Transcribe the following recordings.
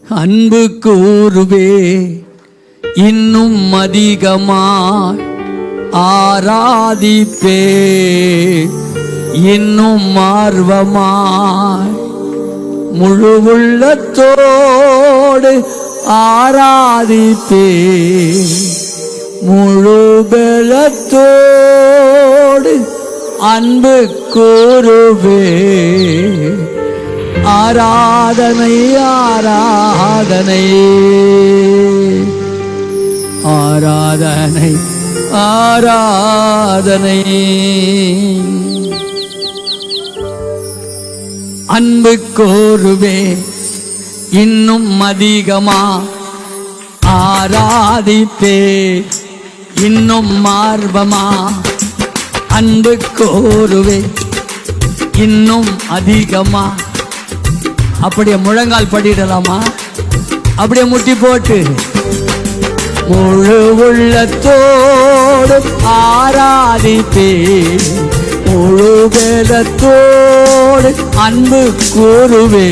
அன்பு கூறுவே இன்னும் அதிகமாய் ஆராதிப்பே இன்னும் ஆர்வமாய் முழு உள்ளத்தோடு ஆராதிப்பே முழு பலத்தோடு அன்பு கூறுவே ஆராதனை ஆராதனை ஆராதனை ஆராதனை அன்பு கூறுவே இன்னும் அதிகமா ஆராதிப்பே இன்னும் ஆர்வமா அன்பு கூறுவே இன்னும் அதிகமா. அப்படியே முழங்கால் படிடலாமா? அப்படியே முட்டி போட்டு முழு உள்ளத்தோடு ஆராதிப்பே முழு வேதத்தோடு அன்பு கூறுவே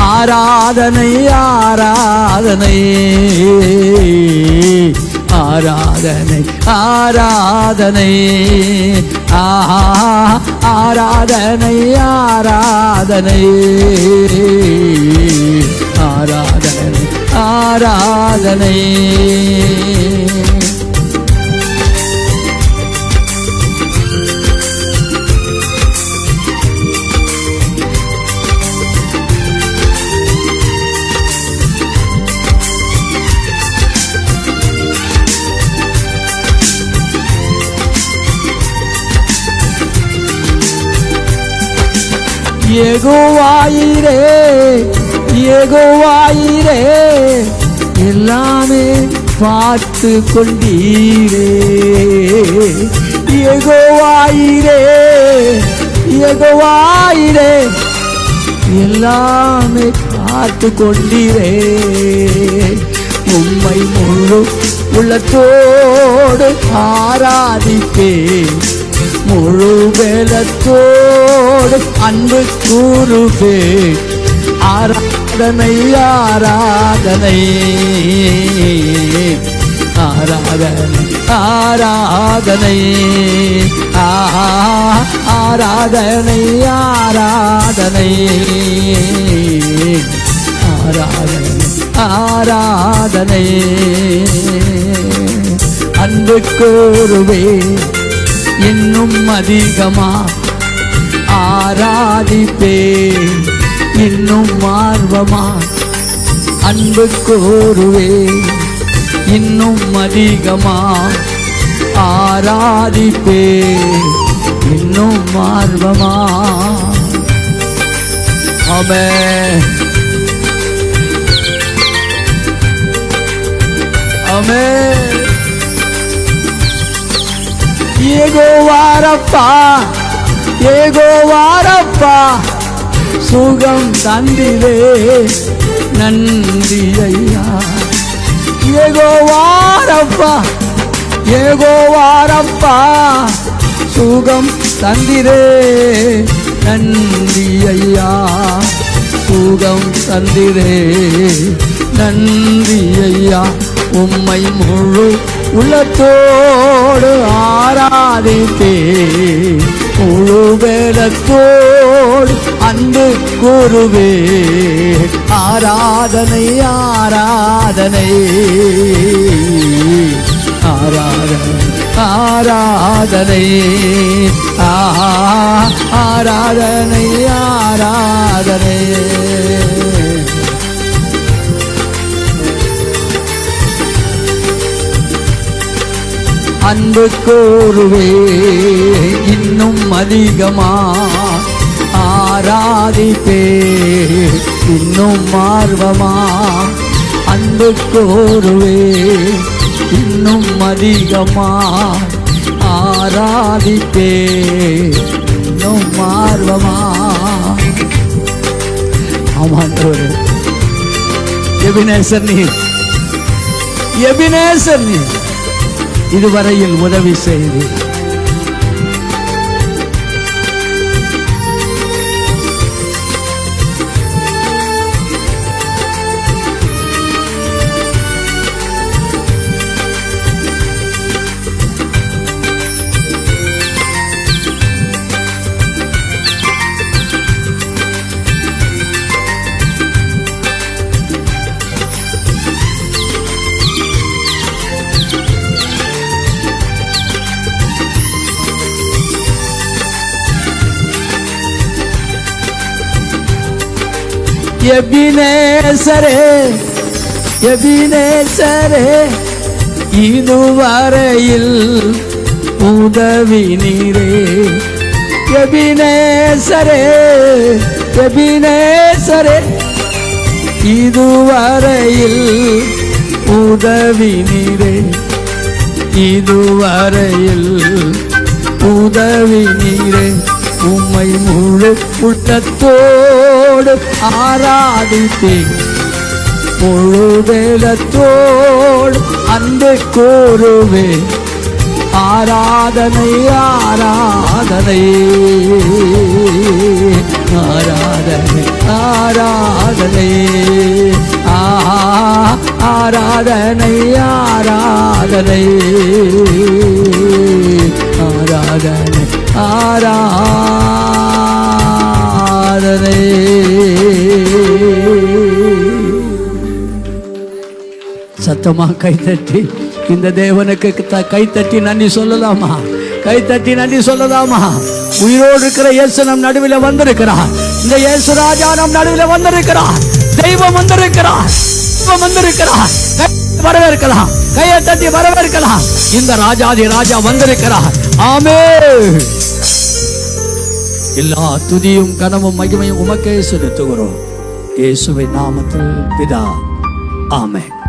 ஆராதனை ஆராதனை ஆராதனை ஆராதனை ஆராதனை ஆராதனை ஆராதனை ஆராதனை யெகோவாயிரே யெகோவாயிரே எல்லாமே பார்த்து கொண்டீரே யெகோவாயிரே யெகோவாயிரே எல்லாமே பார்த்து கொண்டீரே உம்மை முழு உள்ளத்தோடு ஆராதிப்பே முழு வேலத்தோடு அன்பு கூறுவே ஆராதனை ஆராதனை ஆராதனை ஆராதனை ஆராதனை ஆராதனை ஆராதனை ஆராதனை அன்பு கூறுவே இன்னும் அதிகமா ஆராதிப்பே இன்னும் ஆர்வமா அன்பு கூறுவே இன்னும் அதிகமா ஆராதிப்பே இன்னும் ஆர்வமா. ஆமென் ஆமென். யெகோவாரப்பா யெகோவாரப்பா சுகம் தந்திரே நன்றி ஐயா யெகோவாரப்பா யெகோவாரப்பா சுகம் தந்திரே நன்றி ஐயா சுகம் தந்திரே நன்றி ஐயா உம்மை முழு உள்ளத்தோடு ஆராதிப்பே முழு வேலத்தோடு அன்பு கூறுவே ஆராதனை ஆராதனை ஆராதனை ஆராதனை ஆராதனை ஆராதனை அன்பு கூறுவே இன்னும் அதிகமா ஆராதிப்பே இன்னும் ஆர்வமா அன்பு கூறுவே இன்னும் அதிகமா ஆராதிப்பே இன்னும் ஆர்வமா. ஆமாண்டவரே எபினேசர் நீர் எபினேசர் நீர் இதுவரையில் உதவி செய்து எபினேசரே எபினேசரே இதுவரையில் உதவி நீரே. எபினேசரே எபினேசரே இதுவரையில் உதவி நீரே. இதுவரையில் உதவி நீரே. உம்மை முழு உள்ளத்தோடு ஆராதித்தேன். முழு வேலத்தோடு அன்பு கூறுவேன். ஆராதனை ஆராதனை ஆராதனை ஆராதனை ஆராதனை ஆராதனை ஆராதனை ஆராதனை. சத்தமா கைத்தட்டி இந்த தேவனுக்கு கைத்தட்டி நன்றி சொல்லலாமா? கைத்தட்டி நன்றி சொல்லலாமா? உயிரோடு இருக்கிற இயேசு நம் நடுவில் வந்திருக்கிறார். இந்த இயேசு ராஜா நம் நடுவில் வந்திருக்கிறார். தெய்வம் வந்திருக்கிறார். தெய்வம் வந்திருக்கிறார். வரவேற்கலாம். கையை தட்டி வரவேற்கலாம். இந்த ராஜாதி ராஜா வந்திருக்கிறார். ஆமென். எல்லா துதியும் கனமும் மகிமையும் உமக்கே செலுத்துகிறோம். இயேசுவின் நாமத்தில் பிதா. ஆமென்.